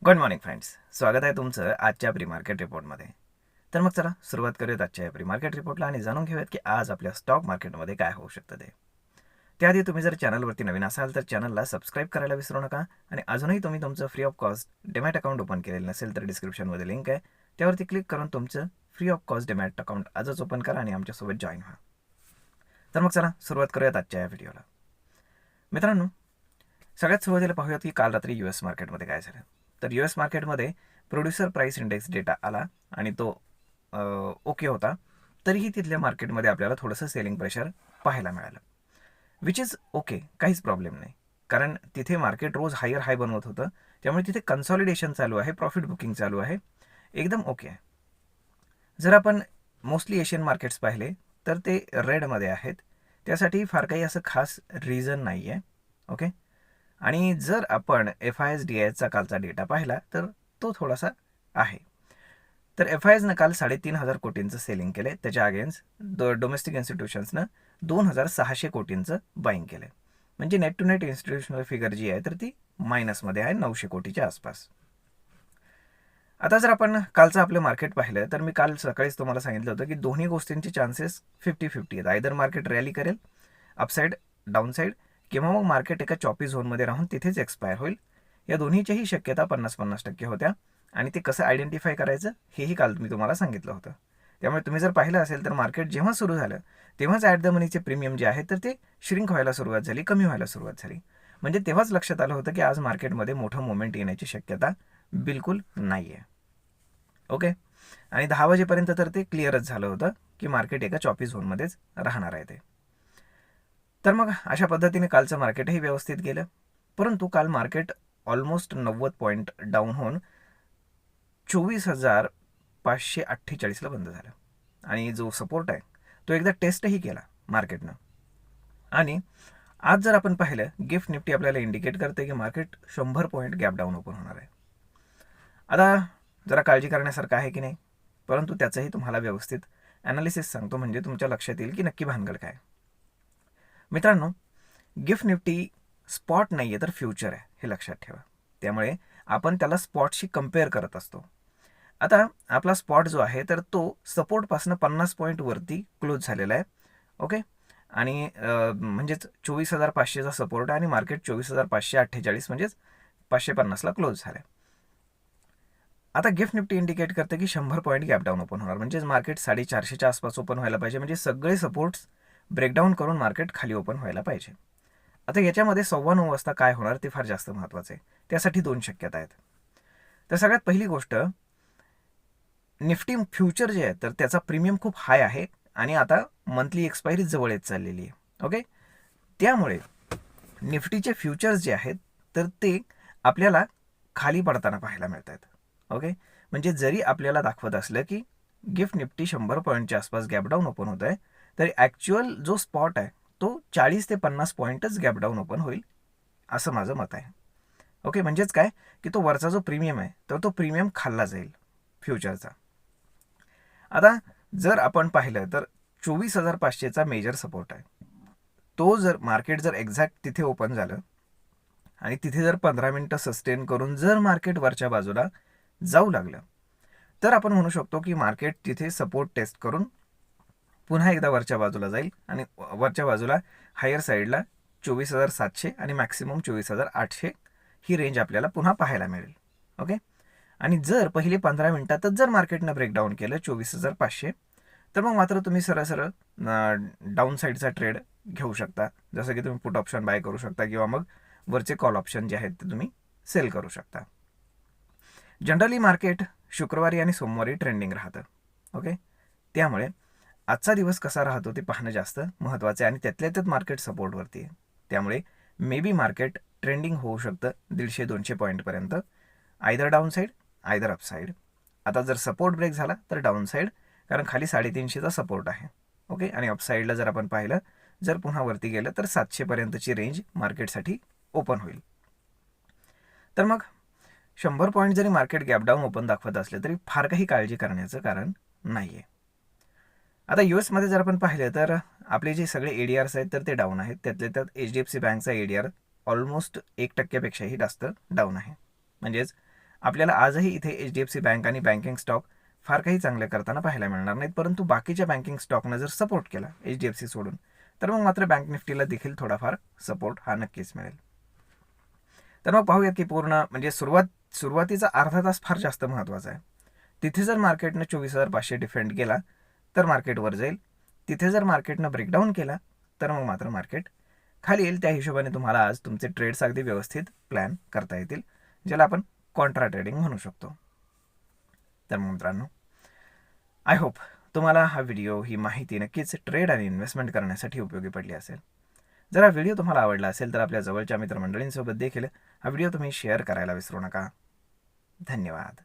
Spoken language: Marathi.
गुड मॉर्निंग फ्रेंड्स, स्वागत आहे तुमचं आजच्या प्री मार्केट रिपोर्टमध्ये. तर मग चला सुरुवात करूयात आजच्या प्री मार्केट रिपोर्टला आणि जाणून घेऊयात की आज आपल्या स्टॉक मार्केटमध्ये काय होऊ शकतं ते. त्याआधी तुम्ही जर चॅनलवरती नवीन असाल तर चॅनलला सबस्क्राईब करायला विसरू नका आणि अजूनही तुम्ही तुमचं free of cost demat account open केलेलं नसेल तर डिस्क्रिप्शनमध्ये लिंक आहे, त्यावरती क्लिक करून तुमचं free of cost demat account आजच ओपन करा आणि आमच्यासोबत जॉईन व्हा. तर मग चला सुरुवात करूयात आजच्या या व्हिडिओला. मित्रांनो, सगळ्यात सुरुवातीला पाहूयात की काल रात्री US मार्केटमध्ये काय झालं. तर US मार्केटमध्ये प्रोड्युसर प्राइस इंडेक्स डेटा आला आणि तो ओके होता. तरीही तिथल्या मार्केटमध्ये आपल्याला थोडंसं सेलिंग प्रेशर पाहायला मिळालं, विच इज ओके, काहीच प्रॉब्लेम नाही. कारण तिथे मार्केट रोज हायर हाय बनवत होतं, त्यामुळे तिथे कन्सॉलिडेशन चालू आहे, प्रॉफिट बुकिंग चालू आहे, एकदम ओके आहे. जर आपण मोस्टली एशियन मार्केट्स पाहिले तर ते रेडमध्ये आहेत, त्यासाठी फार काही असं खास रिझन नाही आहे. ओके. आणि जर आपण FIS-DISचा कालचा डेटा पाहिला तर तो थोडासा आहे. तर FISनं काल 3,500 कोटींचं सेलिंग केले, त्याच्या अगेन्स्ट डोमेस्टिक इन्स्टिट्यूशन्सनं 2,600 कोटींचं बाईंग केलं. म्हणजे net to net institutional figure जी आहे तर ती मायनसमध्ये आहे, 900 कोटीच्या आसपास. आता जर आपण कालचं आपलं मार्केट पाहिलं तर मी काल सकाळीच तुम्हाला सांगितलं होतं की दोन्ही गोष्टींचे चान्सेस 50-50 आहेत. आयदर मार्केट रॅली करेल अपसाईड डाऊनसाईड, किंवा मग मार्केट एका चॉपी झोनमध्ये राहून तिथेच एक्सपायर होईल. या दोन्हीच्याही शक्यता 50-50% होत्या आणि ते कसं आयडेंटिफाय करायचं हेही काल मी तुम्हाला सांगितलं होतं. त्यामुळे तुम्ही जर पाहिलं असेल तर मार्केट जेव्हा सुरू झालं तेव्हाच ॲट द मनीचे प्रीमियम जे आहे तर ते श्रिंक व्हायला सुरुवात झाली, कमी व्हायला सुरुवात झाली. म्हणजे तेव्हाच लक्षात आलं होतं की आज मार्केटमध्ये मोठं मोमेंट येण्याची शक्यता बिलकुल नाही आहे. ओके. आणि 10 वाजेपर्यंत तर ते क्लिअरच झालं होतं की मार्केट एका चॉपी झोनमध्येच राहणार आहे ते. तर मग अशा पद्धतीने कालचं मार्केटही व्यवस्थित गेलं, परंतु काल मार्केट ऑलमोस्ट 90 पॉईंट डाऊन होऊन 24,548ला बंद झालं आणि जो सपोर्ट आहे तो एकदा टेस्टही केला मार्केटनं. आणि आज जर आपण पाहिलं, गिफ्ट निफ्टी आपल्याला इंडिकेट करते की market 100 point gap down open होणार आहे. आता जरा काळजी करण्यासारखं आहे की नाही, परंतु त्याचंही तुम्हाला व्यवस्थित ॲनालिसिस सांगतो म्हणजे तुमच्या लक्षात येईल की नक्की भानगड काय. मित्रांनो, गिफ्ट निफ्टी स्पॉट नाही आहे तर फ्युचर आहे, हे लक्षात ठेवा. त्यामुळे आपण त्याला स्पॉटशी कम्पेअर करत असतो. आता आपला स्पॉट जो आहे तर तो सपोर्टपासून 50 पॉईंट वरती क्लोज झालेला आहे. ओके. आणि म्हणजेच 24,500चा सपोर्ट आहे आणि मार्केट 24,548 म्हणजेच 550ला क्लोज झालं आहे. आता गिफ्ट निफ्टी इंडिकेट करते की 100 पॉईंट गॅप डाऊन ओपन होणार, म्हणजेच मार्केट 450च्या आसपास ओपन व्हायला पाहिजे, म्हणजे सगळे सपोर्ट्स ब्रेकडाऊन करून मार्केट खाली ओपन व्हायला पाहिजे. आता याच्यामध्ये 9:15 वाजता काय होणार ते फार जास्त महत्त्वाचं आहे. त्यासाठी 2 शक्यता आहेत. तर सगळ्यात पहिली गोष्ट, निफ्टी फ्युचर जे आहे तर त्याचा प्रीमियम खूप हाय आहे आणि आता मंथली एक्सपायरी जवळ येत चाललेली आहे. ओके. त्यामुळे निफ्टीचे फ्युचर्स जे आहेत तर ते आपल्याला खाली पडताना पाहायला मिळत आहेत. ओके. म्हणजे जरी आपल्याला दाखवत असलं की गिफ्ट निफ्टी 100 पॉईंटच्या आसपास गॅप डाऊन ओपन होत आहे, तरी ॲक्च्युअल जो स्पॉट आहे तो 40 ते 50 पॉईंटच गॅप डाऊन ओपन होईल, असं माझं मत आहे. ओके. म्हणजेच काय की तो वरचा जो प्रीमियम आहे तर तो प्रीमियम खाल्ला जाईल फ्युचरचा. आता जर आपण पाहिलं तर 24,500चा मेजर सपोर्ट आहे. तो जर मार्केट जर एक्झॅक्ट तिथे ओपन झालं आणि तिथे जर 15 मिनिटं सस्टेन करून जर मार्केट वरच्या बाजूला जाऊ लागलं तर आपण म्हणू शकतो की मार्केट तिथे सपोर्ट टेस्ट करून पुन्हा एकदा वरच्या बाजूला जाईल आणि वरच्या बाजूला हायर साईडला 24,700 आणि मॅक्सिमम 24,800 ही रेंज आपल्याला पुन्हा पाहायला मिळेल. ओके. आणि जर पहिले 15 मिनिटातच जर मार्केटनं ब्रेकडाऊन केलं 24,500, तर मग मात्र तुम्ही सरळ सरळ डाऊन साईडचा ट्रेड घेऊ शकता, जसं की तुम्ही पुट ऑप्शन बाय करू शकता किंवा मग वरचे कॉल ऑप्शन जे आहेत ते तुम्ही सेल करू शकता. जनरली मार्केट शुक्रवारी आणि सोमवारी ट्रेंडिंग राहतं. ओके. त्यामुळे आजचा दिवस कसा राहतो ते पाहणं जास्त महत्त्वाचं आहे आणि त्यातल्या त्यात मार्केट सपोर्टवरती आहे. त्यामुळे मे बी मार्केट ट्रेंडिंग होऊ शकतं 150-200 पॉईंटपर्यंत, either down side either upside. आता जर सपोर्ट ब्रेक झाला तर डाऊन साईड, कारण खाली 350चा सपोर्ट आहे. ओके. आणि अपसाईडला जर आपण पाहिलं, जर पुन्हा वरती गेलं तर 700पर्यंतची रेंज मार्केटसाठी ओपन होईल. तर मग 100 पॉईंट जरी मार्केट गॅपडाऊन ओपन दाखवत असले तरी फार काही काळजी करण्याचं कारण नाही आहे. आता US जर आपण पाहिलं तर आपले जे सगळे ADRs आहेत तर ते डाऊन आहेत. त्यातल्या त्यात HDFC बँकचा ADR ऑलमोस्ट 1%पेक्षाही जास्त डाऊन आहे. म्हणजेच आपल्याला आजही इथे HDFC बँक आणि बँकिंग स्टॉक फार काही चांगले करताना पाहायला मिळणार नाहीत, परंतु बाकीच्या बँकिंग स्टॉकनं जर सपोर्ट केला HDFC सोडून, तर मग मात्र बँक निफ्टीला देखील थोडाफार सपोर्ट हा नक्कीच मिळेल. तर मग पाहूयात की पूर्ण म्हणजे सुरुवातीचा अर्धा तास फार जास्त महत्त्वाचा आहे. तिथे जर मार्केटनं 24,500 डिफेंड केला तर मार्केट वर जाईल. तिथे जर मार्केटनं ब्रेकडाऊन केला तर मग मात्र मार्केट खाली येईल. त्या हिशोबाने तुम्हाला आज तुमचे ट्रेड्स अगदी व्यवस्थित प्लॅन करता येतील, ज्याला आपण कॉन्ट्रा ट्रेडिंग म्हणू शकतो. तर मग मित्रांनो, आय होप तुम्हाला हा व्हिडिओ, ही माहिती नक्कीच ट्रेड आणि इन्व्हेस्टमेंट करण्यासाठी उपयोगी पडली असेल. जर हा व्हिडिओ तुम्हाला आवडला असेल तर आपल्या जवळच्या मित्रमंडळींसोबत देखील हा व्हिडिओ तुम्ही शेअर करायला विसरू नका. धन्यवाद.